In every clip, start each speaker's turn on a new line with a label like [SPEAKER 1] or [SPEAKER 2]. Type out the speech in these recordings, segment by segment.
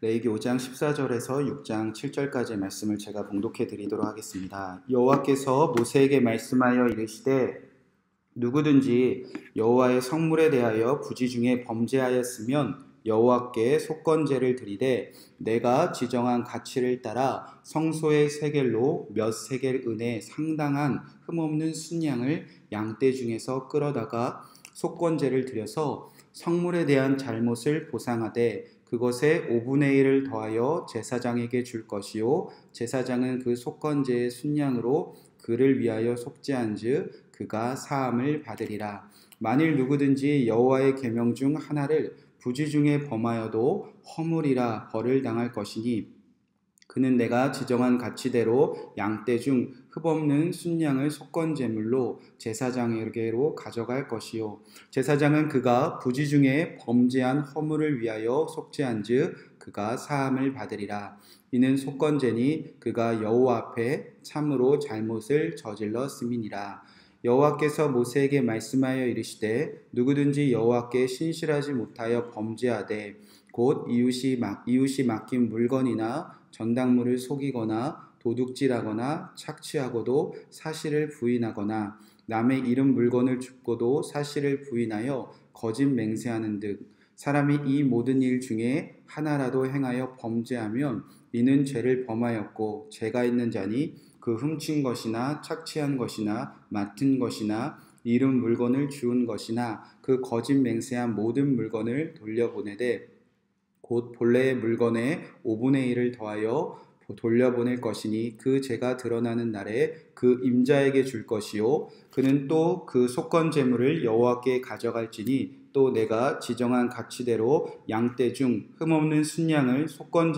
[SPEAKER 1] 레위기 5장 14절에서 6장 7절까지의 말씀을 제가 봉독해 드리도록 하겠습니다. 여호와께서 모세에게 말씀하여 이르시되 누구든지 여호와의 성물에 대하여 부지 중에 범죄하였으면 여호와께 속건제를 드리되 내가 지정한 가치를 따라 성소의 세겔로 몇 세겔 은에 상당한 흠없는 순양을 양떼 중에서 끌어다가 속건제를 드려서 성물에 대한 잘못을 보상하되 그것의 5분의 1을 더하여 제사장에게 줄 것이요 제사장은 그 속건제의 순양으로 그를 위하여 속죄한즉 그가 사함을 받으리라. 만일 누구든지 여호와의 계명 중 하나를 부지 중에 범하여도 허물이라 벌을 당할 것이니 그는 내가 지정한 가치대로 양떼 중 흠없는 순양을 속건제물로 제사장에게로 가져갈 것이요 제사장은 그가 부지 중에 범죄한 허물을 위하여 속죄한즉 그가 사함을 받으리라. 이는 속건제니 그가 여호와 앞에 참으로 잘못을 저질렀음이니라. 여호와께서 모세에게 말씀하여 이르시되 누구든지 여호와께 신실하지 못하여 범죄하되 곧 이웃이 맡긴 물건이나 전당물을 속이거나 도둑질하거나 착취하고도 사실을 부인하거나 남의 잃은 물건을 줍고도 사실을 부인하여 거짓 맹세하는 등 사람이 이 모든 일 중에 하나라도 행하여 범죄하면 이는 죄를 범하였고 죄가 있는 자니 그 훔친 것이나 착취한 것이나 맡은 것이나 잃은 물건을 주운 것이나 그 거짓 맹세한 모든 물건을 돌려보내되 곧 본래의 물건의 5분의 1을 더하여 돌려보낼 것이니 그 죄가 드러나는 날에 그 임자에게 줄 것이요 그는 또 그 속건 제물을 여호와께 가져갈지니 또 내가 지정한 가치대로 양떼 중 흠없는 순양을 속건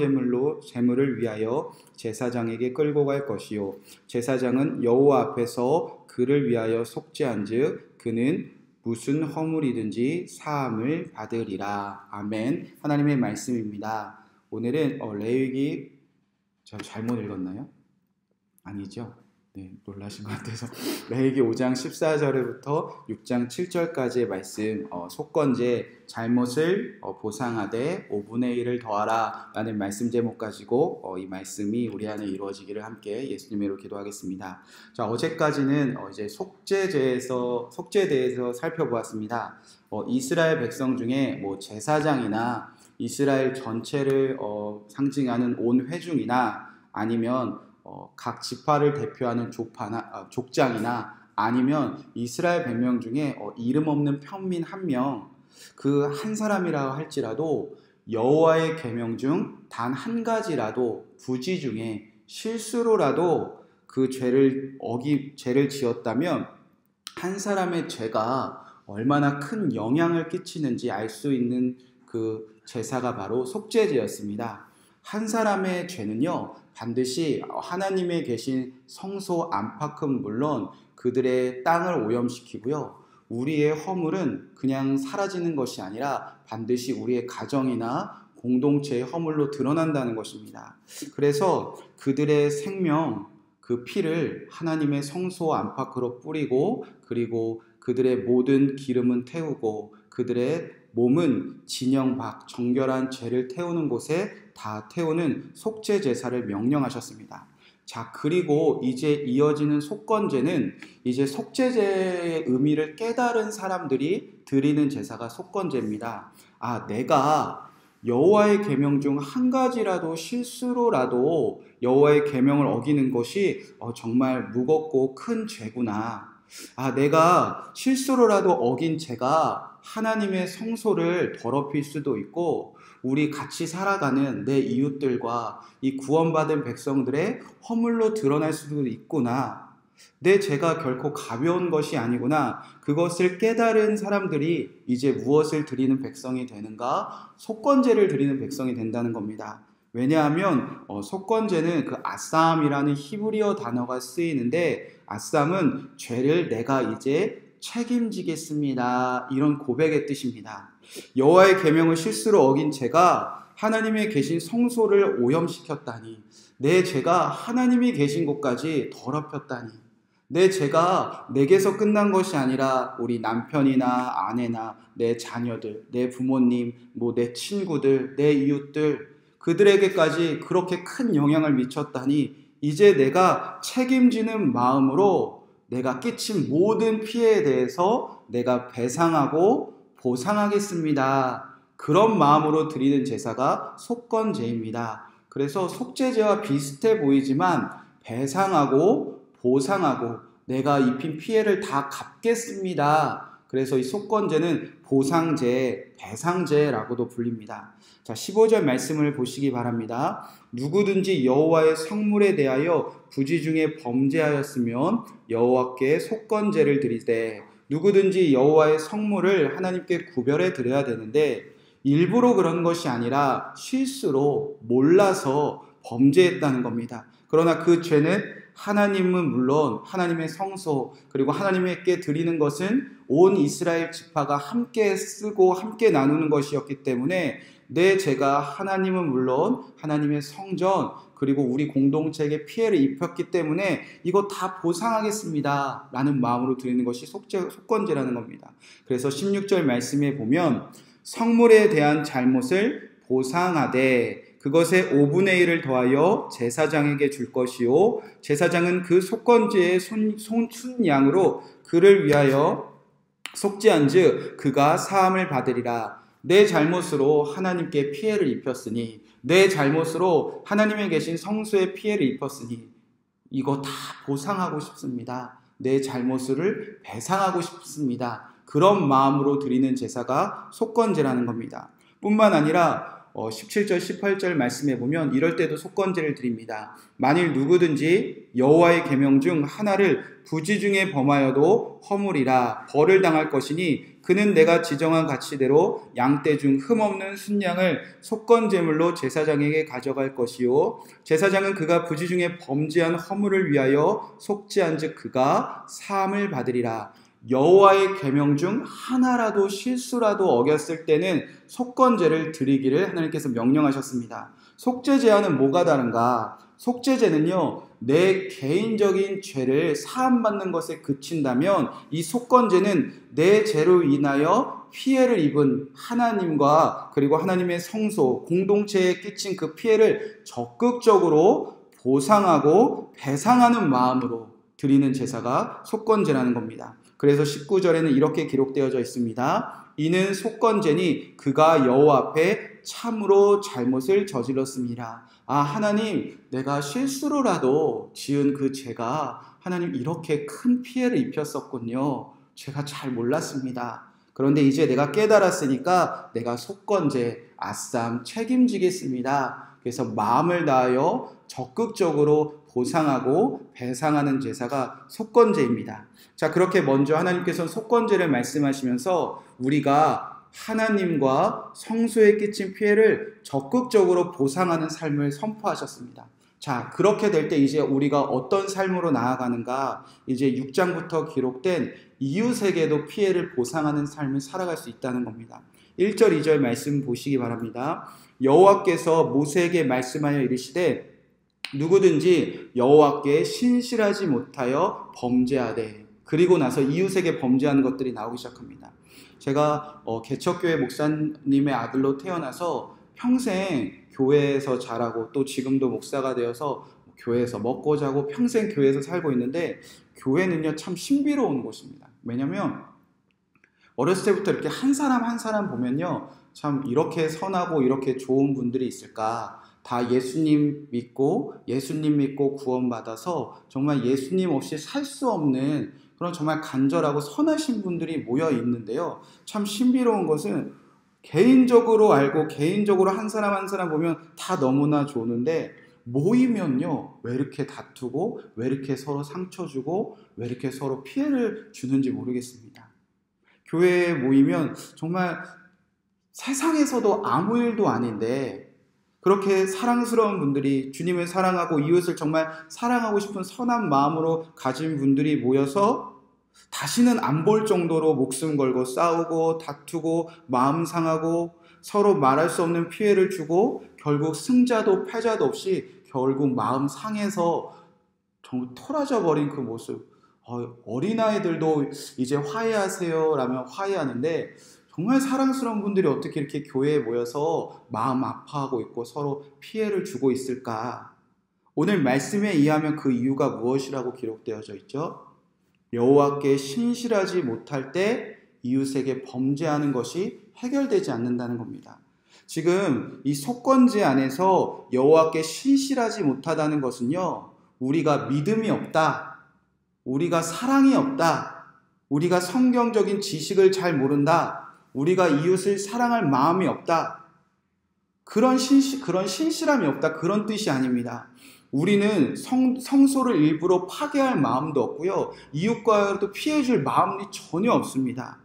[SPEAKER 1] 제물을 위하여 제사장에게 끌고 갈 것이요 제사장은 여호와 앞에서 그를 위하여 속죄한즉 그는 무슨 허물이든지 사함을 받으리라. 아멘. 하나님의 말씀입니다. 오늘은 레위기 저 잘못 읽었나요? 아니죠? 네, 놀라신 것 같아서 레위기 5장 14절부터 6장 7절까지의 말씀 속건제 잘못을 보상하되 5분의 1을 더하라 라는 말씀 제목 가지고 이 말씀이 우리 안에 이루어지기를 함께 예수님으로 기도하겠습니다. 자, 어제까지는 이제 속죄에 대해서 살펴보았습니다. 이스라엘 백성 중에 뭐 제사장이나 이스라엘 전체를 상징하는 온 회중이나 아니면 각 지파를 대표하는 족장이나 아니면 이스라엘 백명 중에 이름 없는 편민 한 명, 그 한 사람이라 할지라도 여호와의 계명 중 단 한 가지라도 부지 중에 실수로라도 그 죄를 지었다면 한 사람의 죄가 얼마나 큰 영향을 끼치는지 알 수 있는 그 제사가 바로 속죄제였습니다. 한 사람의 죄는요 반드시 하나님의 계신 성소 안팎은 물론 그들의 땅을 오염시키고요 우리의 허물은 그냥 사라지는 것이 아니라 반드시 우리의 가정이나 공동체의 허물로 드러난다는 것입니다. 그래서 그들의 생명 그 피를 하나님의 성소 안팎으로 뿌리고 그리고 그들의 모든 기름은 태우고 그들의 몸은 진영 밖 정결한 죄를 태우는 곳에 다 태우는 속죄 제사를 명령하셨습니다. 자, 그리고 이제 이어지는 속건제는 이제 속죄제의 의미를 깨달은 사람들이 드리는 제사가 속건제입니다. 아, 내가 여호와의 계명 중 한 가지라도 실수로라도 여호와의 계명을 어기는 것이 정말 무겁고 큰 죄구나. 아, 내가 실수로라도 어긴 죄가 하나님의 성소를 더럽힐 수도 있고 우리 같이 살아가는 내 이웃들과 이 구원받은 백성들의 허물로 드러날 수도 있구나. 내 죄가 결코 가벼운 것이 아니구나. 그것을 깨달은 사람들이 이제 무엇을 드리는 백성이 되는가? 속건제를 드리는 백성이 된다는 겁니다. 왜냐하면 속건제는 그 아쌈이라는 히브리어 단어가 쓰이는데 아쌈은 죄를 내가 이제 책임지겠습니다. 이런 고백의 뜻입니다. 여호와의 계명을 실수로 어긴 제가 하나님의 계신 성소를 오염시켰다니 내 죄가 하나님이 계신 곳까지 더럽혔다니 내 죄가 내게서 끝난 것이 아니라 우리 남편이나 아내나 내 자녀들, 내 부모님, 내 친구들, 내 이웃들 그들에게까지 그렇게 큰 영향을 미쳤다니 이제 내가 책임지는 마음으로 내가 끼친 모든 피해에 대해서 내가 배상하고 보상하겠습니다. 그런 마음으로 드리는 제사가 속건제입니다. 그래서 속죄제와 비슷해 보이지만 배상하고 보상하고 내가 입힌 피해를 다 갚겠습니다. 그래서 이 속건제는 보상제, 배상제라고도 불립니다. 자, 15절 말씀을 보시기 바랍니다. 누구든지 여호와의 성물에 대하여 부지 중에 범죄하였으면 여호와께 속건제를 드리되, 누구든지 여호와의 성물을 하나님께 구별해 드려야 되는데 일부러 그런 것이 아니라 실수로 몰라서 범죄했다는 겁니다. 그러나 그 죄는 하나님은 물론 하나님의 성소 그리고 하나님께 드리는 것은 온 이스라엘 지파가 함께 쓰고 함께 나누는 것이었기 때문에 내 죄가 하나님은 물론 하나님의 성전 그리고 우리 공동체에게 피해를 입혔기 때문에 이거 다 보상하겠습니다 라는 마음으로 드리는 것이 속건제라는 겁니다. 그래서 16절 말씀에 보면 성물에 대한 잘못을 보상하되 그것의 5분의 1을 더하여 제사장에게 줄 것이요 제사장은 그 속건제의 순양으로 그를 위하여 속죄한즉 그가 사함을 받으리라. 내 잘못으로 하나님께 피해를 입혔으니 내 잘못으로 하나님에 계신 성소에 피해를 입혔으니 이거 다 보상하고 싶습니다. 내 잘못을 배상하고 싶습니다. 그런 마음으로 드리는 제사가 속건제라는 겁니다. 뿐만 아니라 17절 18절 말씀에 보면 이럴 때도 속건제를 드립니다. 만일 누구든지 여호와의 계명 중 하나를 부지 중에 범하여도 허물이라 벌을 당할 것이니 그는 내가 지정한 가치대로 양떼 중 흠없는 순양을 속건제물로 제사장에게 가져갈 것이요 제사장은 그가 부지 중에 범죄한 허물을 위하여 속죄한즉 그가 사함을 받으리라. 여호와의 계명 중 하나라도 실수라도 어겼을 때는 속건제를 드리기를 하나님께서 명령하셨습니다. 속죄제와는 뭐가 다른가? 속죄제는요, 내 개인적인 죄를 사함받는 것에 그친다면 이 속건제는 내 죄로 인하여 피해를 입은 하나님과 그리고 하나님의 성소, 공동체에 끼친 그 피해를 적극적으로 보상하고 배상하는 마음으로 드리는 제사가 속건제라는 겁니다. 그래서 19절에는 이렇게 기록되어져 있습니다. 이는 속건제니 그가 여호와 앞에 참으로 잘못을 저질렀습니다. 아, 하나님, 내가 실수로라도 지은 그 죄가 하나님 이렇게 큰 피해를 입혔었군요. 제가 잘 몰랐습니다. 그런데 이제 내가 깨달았으니까 내가 속건제, 아쌈 책임지겠습니다. 그래서 마음을 다하여 적극적으로 보상하고 배상하는 제사가 속건제입니다. 자, 그렇게 먼저 하나님께서는 속건제를 말씀하시면서 우리가 하나님과 성소에 끼친 피해를 적극적으로 보상하는 삶을 선포하셨습니다. 자, 그렇게 될 때 이제 우리가 어떤 삶으로 나아가는가? 이제 6장부터 기록된 이웃에게도 피해를 보상하는 삶을 살아갈 수 있다는 겁니다. 1절, 2절 말씀 보시기 바랍니다. 여호와께서 모세에게 말씀하여 이르시되 누구든지 여호와께 신실하지 못하여 범죄하되, 그리고 나서 이웃에게 범죄하는 것들이 나오기 시작합니다. 제가 개척교회 목사님의 아들로 태어나서 평생 교회에서 자라고 또 지금도 목사가 되어서 교회에서 먹고 자고 평생 교회에서 살고 있는데, 교회는요 참 신비로운 곳입니다. 왜냐면 어렸을 때부터 이렇게 한 사람 한 사람 보면요, 참 이렇게 선하고 이렇게 좋은 분들이 있을까? 다 예수님 믿고 구원받아서 정말 예수님 없이 살 수 없는 그런 정말 간절하고 선하신 분들이 모여 있는데요, 참 신비로운 것은 개인적으로 알고 개인적으로 한 사람 한 사람 보면 다 너무나 좋은데, 모이면요 왜 이렇게 다투고 왜 이렇게 서로 상처 주고 왜 이렇게 서로 피해를 주는지 모르겠습니다. 교회에 모이면 정말 세상에서도 아무 일도 아닌데 그렇게 사랑스러운 분들이, 주님을 사랑하고 이웃을 정말 사랑하고 싶은 선한 마음으로 가진 분들이 모여서 다시는 안 볼 정도로 목숨 걸고 싸우고 다투고 마음 상하고 서로 말할 수 없는 피해를 주고 결국 승자도 패자도 없이 결국 마음 상해서 정말 토라져 버린 그 모습. 어린아이들도 이제 화해하세요 라면 화해하는데 정말 사랑스러운 분들이 어떻게 이렇게 교회에 모여서 마음 아파하고 있고 서로 피해를 주고 있을까? 오늘 말씀에 의하면 그 이유가 무엇이라고 기록되어져 있죠? 여호와께 신실하지 못할 때 이웃에게 범죄하는 것이 해결되지 않는다는 겁니다. 지금 이 속건제 안에서 여호와께 신실하지 못하다는 것은요, 우리가 믿음이 없다, 우리가 사랑이 없다, 우리가 성경적인 지식을 잘 모른다, 우리가 이웃을 사랑할 마음이 없다, 그런 신실함이 없다, 그런 뜻이 아닙니다. 우리는 성소를 일부러 파괴할 마음도 없고요, 이웃과도 피해줄 마음이 전혀 없습니다.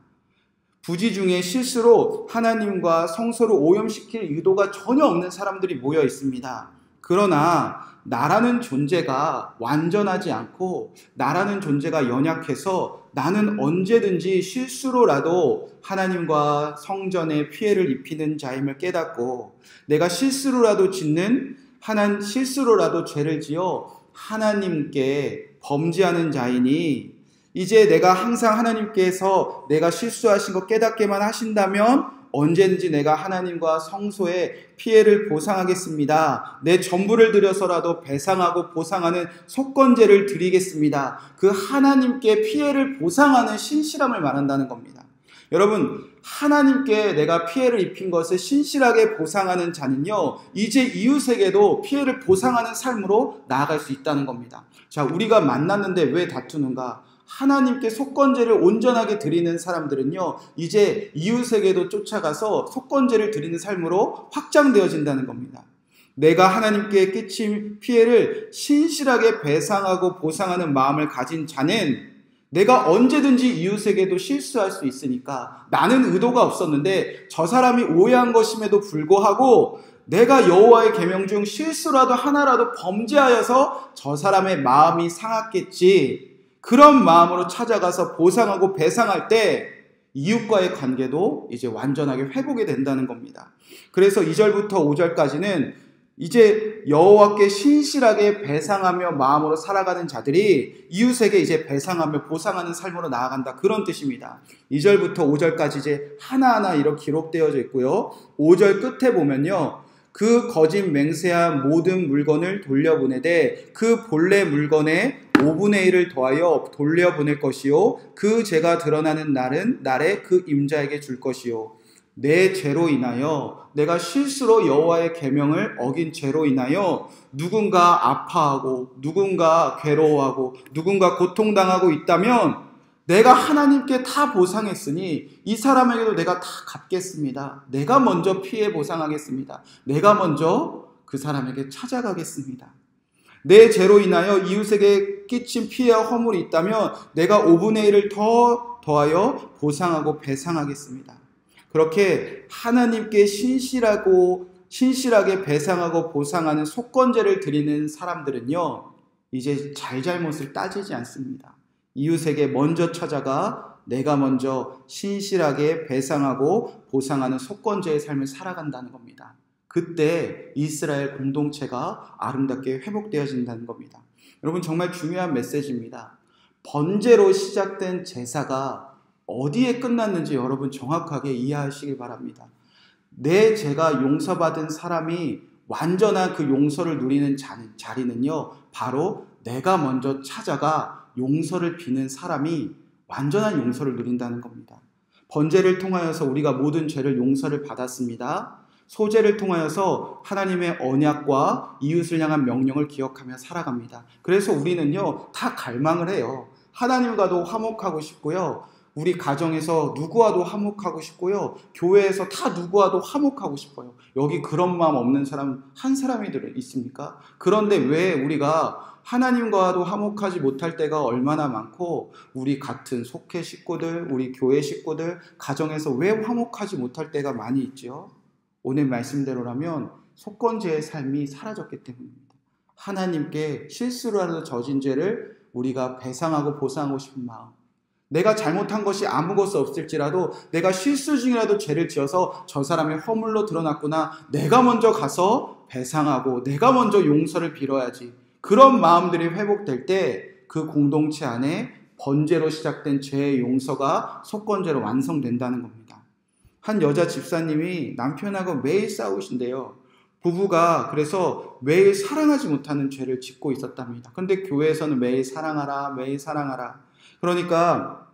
[SPEAKER 1] 부지 중에 실수로 하나님과 성소를 오염시킬 의도가 전혀 없는 사람들이 모여 있습니다. 그러나 나라는 존재가 완전하지 않고 나라는 존재가 연약해서 나는 언제든지 실수로라도 하나님과 성전에 피해를 입히는 자임을 깨닫고, 내가 실수로라도 죄를 지어 하나님께 범죄하는 자이니, 이제 내가 항상 하나님께서 내가 실수하신 것 깨닫게만 하신다면 언제든지 내가 하나님과 성소에 피해를 보상하겠습니다. 내 전부를 들여서라도 배상하고 보상하는 속건제를 드리겠습니다. 그 하나님께 피해를 보상하는 신실함을 말한다는 겁니다. 여러분, 하나님께 내가 피해를 입힌 것을 신실하게 보상하는 자는요, 이제 이웃에게도 피해를 보상하는 삶으로 나아갈 수 있다는 겁니다. 자, 우리가 만났는데 왜 다투는가? 하나님께 속건제를 온전하게 드리는 사람들은요, 이제 이웃에게도 쫓아가서 속건제를 드리는 삶으로 확장되어진다는 겁니다. 내가 하나님께 끼친 피해를 신실하게 배상하고 보상하는 마음을 가진 자는 내가 언제든지 이웃에게도 실수할 수 있으니까, 나는 의도가 없었는데 저 사람이 오해한 것임에도 불구하고 내가 여호와의 계명 중 실수라도 하나라도 범죄하여서 저 사람의 마음이 상했겠지, 그런 마음으로 찾아가서 보상하고 배상할 때 이웃과의 관계도 이제 완전하게 회복이 된다는 겁니다. 그래서 2절부터 5절까지는 이제 여호와께 신실하게 배상하며 마음으로 살아가는 자들이 이웃에게 이제 배상하며 보상하는 삶으로 나아간다, 그런 뜻입니다. 2절부터 5절까지 이제 하나하나 이렇게 기록되어져 있고요. 5절 끝에 보면요, 그 거짓 맹세한 모든 물건을 돌려보내되 그 본래 물건의 5분의 1을 더하여 돌려보낼 것이요, 그 죄가 드러나는 날에 그 임자에게 줄 것이요, 내 죄로 인하여, 내가 실수로 여호와의 계명을 어긴 죄로 인하여 누군가 아파하고 누군가 괴로워하고 누군가 고통당하고 있다면 내가 하나님께 다 보상했으니 이 사람에게도 내가 다 갚겠습니다. 내가 먼저 피해 보상하겠습니다. 내가 먼저 그 사람에게 찾아가겠습니다. 내 죄로 인하여 이웃에게 끼친 피해와 허물이 있다면 내가 5분의 1을 더하여 보상하고 배상하겠습니다. 그렇게 하나님께 신실하게 배상하고 보상하는 속건제를 드리는 사람들은요, 이제 잘잘못을 따지지 않습니다. 이웃에게 먼저 찾아가 내가 먼저 신실하게 배상하고 보상하는 속건제의 삶을 살아간다는 겁니다. 그때 이스라엘 공동체가 아름답게 회복되어진다는 겁니다. 여러분, 정말 중요한 메시지입니다. 번제로 시작된 제사가 어디에 끝났는지 여러분 정확하게 이해하시길 바랍니다. 내 죄가 용서받은 사람이 완전한 그 용서를 누리는 자리는요, 바로 내가 먼저 찾아가 용서를 비는 사람이 완전한 용서를 누린다는 겁니다. 번제를 통하여서 우리가 모든 죄를 용서를 받았습니다. 소제를 통하여서 하나님의 언약과 이웃을 향한 명령을 기억하며 살아갑니다. 그래서 우리는요, 다 갈망을 해요. 하나님과도 화목하고 싶고요, 우리 가정에서 누구와도 화목하고 싶고요, 교회에서 다 누구와도 화목하고 싶어요. 여기 그런 마음 없는 사람 한 사람이 있습니까? 그런데 왜 우리가 하나님과도 화목하지 못할 때가 얼마나 많고, 우리 같은 속회 식구들, 우리 교회 식구들, 가정에서 왜 화목하지 못할 때가 많이 있죠? 오늘 말씀대로라면 속건제의 삶이 사라졌기 때문입니다. 하나님께 실수로라도 져진 죄를 우리가 배상하고 보상하고 싶은 마음, 내가 잘못한 것이 아무 것도 없을지라도 내가 실수 중이라도 죄를 지어서 저 사람의 허물로 드러났구나, 내가 먼저 가서 배상하고 내가 먼저 용서를 빌어야지, 그런 마음들이 회복될 때 그 공동체 안에 번제로 시작된 죄의 용서가 속건제로 완성된다는 겁니다. 한 여자 집사님이 남편하고 매일 싸우신대요. 부부가 그래서 매일 사랑하지 못하는 죄를 짓고 있었답니다. 그런데 교회에서는 매일 사랑하라, 매일 사랑하라. 그러니까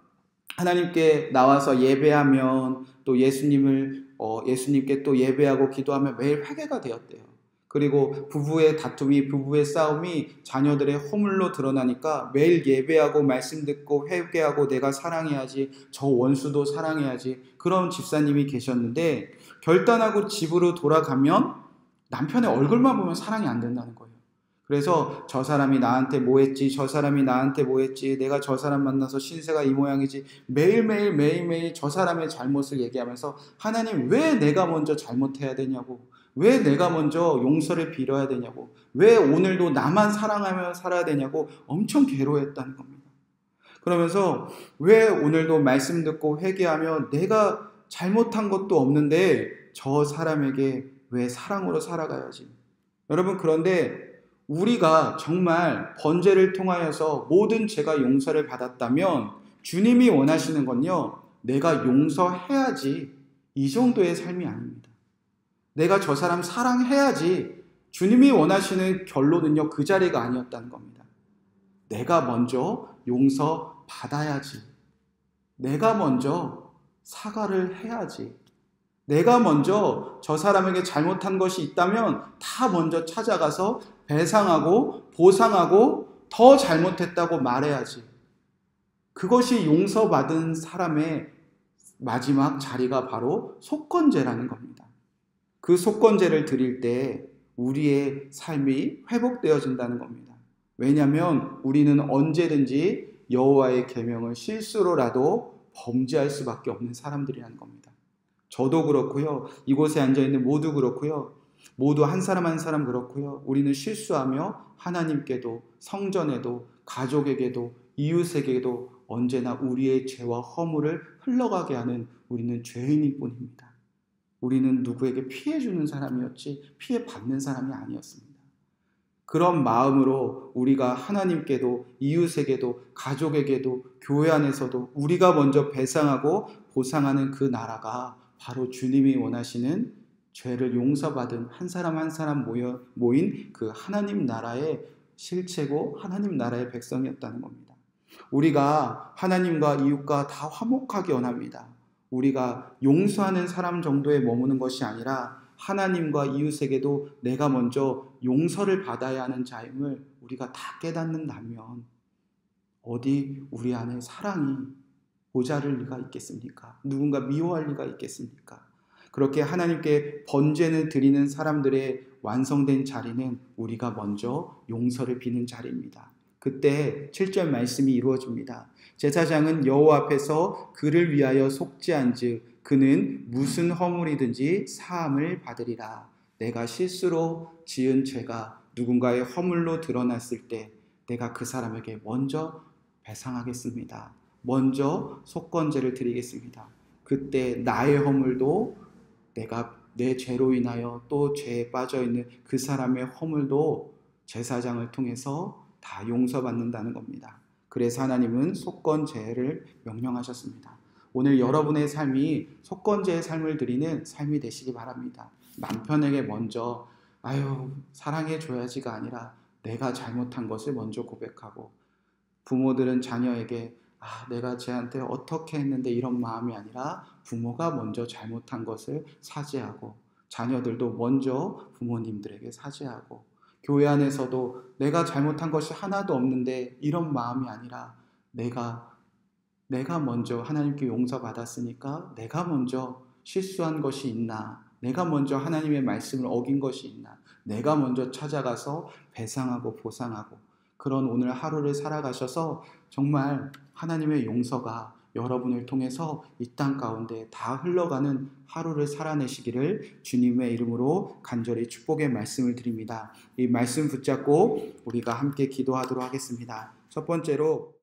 [SPEAKER 1] 하나님께 나와서 예배하면 또 예수님께 또 예배하고 기도하면 매일 회개가 되었대요. 그리고 부부의 다툼이, 부부의 싸움이 자녀들의 허물로 드러나니까 매일 예배하고 말씀 듣고 회개하고 내가 사랑해야지, 저 원수도 사랑해야지, 그런 집사님이 계셨는데 결단하고 집으로 돌아가면 남편의 얼굴만 보면 사랑이 안 된다는 거예요. 그래서 저 사람이 나한테 뭐 했지, 저 사람이 나한테 뭐 했지, 내가 저 사람 만나서 신세가 이 모양이지, 매일매일 저 사람의 잘못을 얘기하면서 하나님, 왜 내가 먼저 잘못해야 되냐고, 왜 내가 먼저 용서를 빌어야 되냐고, 왜 오늘도 나만 사랑하며 살아야 되냐고 엄청 괴로워했다는 겁니다. 그러면서 왜 오늘도 말씀 듣고 회개하며 내가 잘못한 것도 없는데 저 사람에게 왜 사랑으로 살아가야지. 여러분, 그런데 우리가 정말 번제를 통하여서 모든 죄가 용서를 받았다면 주님이 원하시는 건요, 내가 용서해야지, 이 정도의 삶이 아닙니다. 내가 저 사람 사랑해야지. 주님이 원하시는 결론은요, 그 자리가 아니었다는 겁니다. 내가 먼저 용서받아야지. 내가 먼저 사과를 해야지. 내가 먼저 저 사람에게 잘못한 것이 있다면 다 먼저 찾아가서 배상하고 보상하고 더 잘못했다고 말해야지. 그것이 용서받은 사람의 마지막 자리가 바로 속건제라는 겁니다. 그 속건제를 드릴 때 우리의 삶이 회복되어진다는 겁니다. 왜냐하면 우리는 언제든지 여호와의 계명을 실수로라도 범죄할 수밖에 없는 사람들이라는 겁니다. 저도 그렇고요. 이곳에 앉아있는 모두 그렇고요. 모두 한 사람 한 사람 그렇고요. 우리는 실수하며 하나님께도, 성전에도, 가족에게도, 이웃에게도 언제나 우리의 죄와 허물을 흘러가게 하는 우리는 죄인일 뿐입니다. 우리는 누구에게 피해 주는 사람이었지 피해 받는 사람이 아니었습니다. 그런 마음으로 우리가 하나님께도, 이웃에게도, 가족에게도, 교회 안에서도 우리가 먼저 배상하고 보상하는 그 나라가 바로 주님이 원하시는 죄를 용서받은 한 사람 한 사람 모인 그 하나님 나라의 실체고 하나님 나라의 백성이었다는 겁니다. 우리가 하나님과 이웃과 다 화목하기 원합니다. 우리가 용서하는 사람 정도에 머무는 것이 아니라 하나님과 이웃에게도 내가 먼저 용서를 받아야 하는 자임을 우리가 다 깨닫는다면 어디 우리 안에 사랑이 모자랄 리가 있겠습니까? 누군가 미워할 리가 있겠습니까? 그렇게 하나님께 번제를 드리는 사람들의 완성된 자리는 우리가 먼저 용서를 비는 자리입니다. 그때 7절 말씀이 이루어집니다. 제사장은 여호와 앞에서 그를 위하여 속죄한즉 그는 무슨 허물이든지 사함을 받으리라. 내가 실수로 지은 죄가 누군가의 허물로 드러났을 때 내가 그 사람에게 먼저 배상하겠습니다. 먼저 속건제를 드리겠습니다. 그때 나의 허물도 내가 내 죄로 인하여 또 죄에 빠져있는 그 사람의 허물도 제사장을 통해서 다 용서받는다는 겁니다. 그래서 하나님은 속건제를 명령하셨습니다. 오늘 여러분의 삶이 속건제의 삶을 드리는 삶이 되시기 바랍니다. 남편에게 먼저 사랑해줘야지가 아니라 내가 잘못한 것을 먼저 고백하고, 부모들은 자녀에게 내가 쟤한테 어떻게 했는데 이런 마음이 아니라 부모가 먼저 잘못한 것을 사죄하고, 자녀들도 먼저 부모님들에게 사죄하고, 교회 안에서도 내가 잘못한 것이 하나도 없는데 이런 마음이 아니라 내가 먼저 하나님께 용서받았으니까 내가 먼저 실수한 것이 있나, 내가 먼저 하나님의 말씀을 어긴 것이 있나, 내가 먼저 찾아가서 배상하고 보상하고, 그런 오늘 하루를 살아가셔서 정말 하나님의 용서가 여러분을 통해서 이 땅 가운데 다 흘러가는 하루를 살아내시기를 주님의 이름으로 간절히 축복의 말씀을 드립니다. 이 말씀 붙잡고 우리가 함께 기도하도록 하겠습니다. 첫 번째로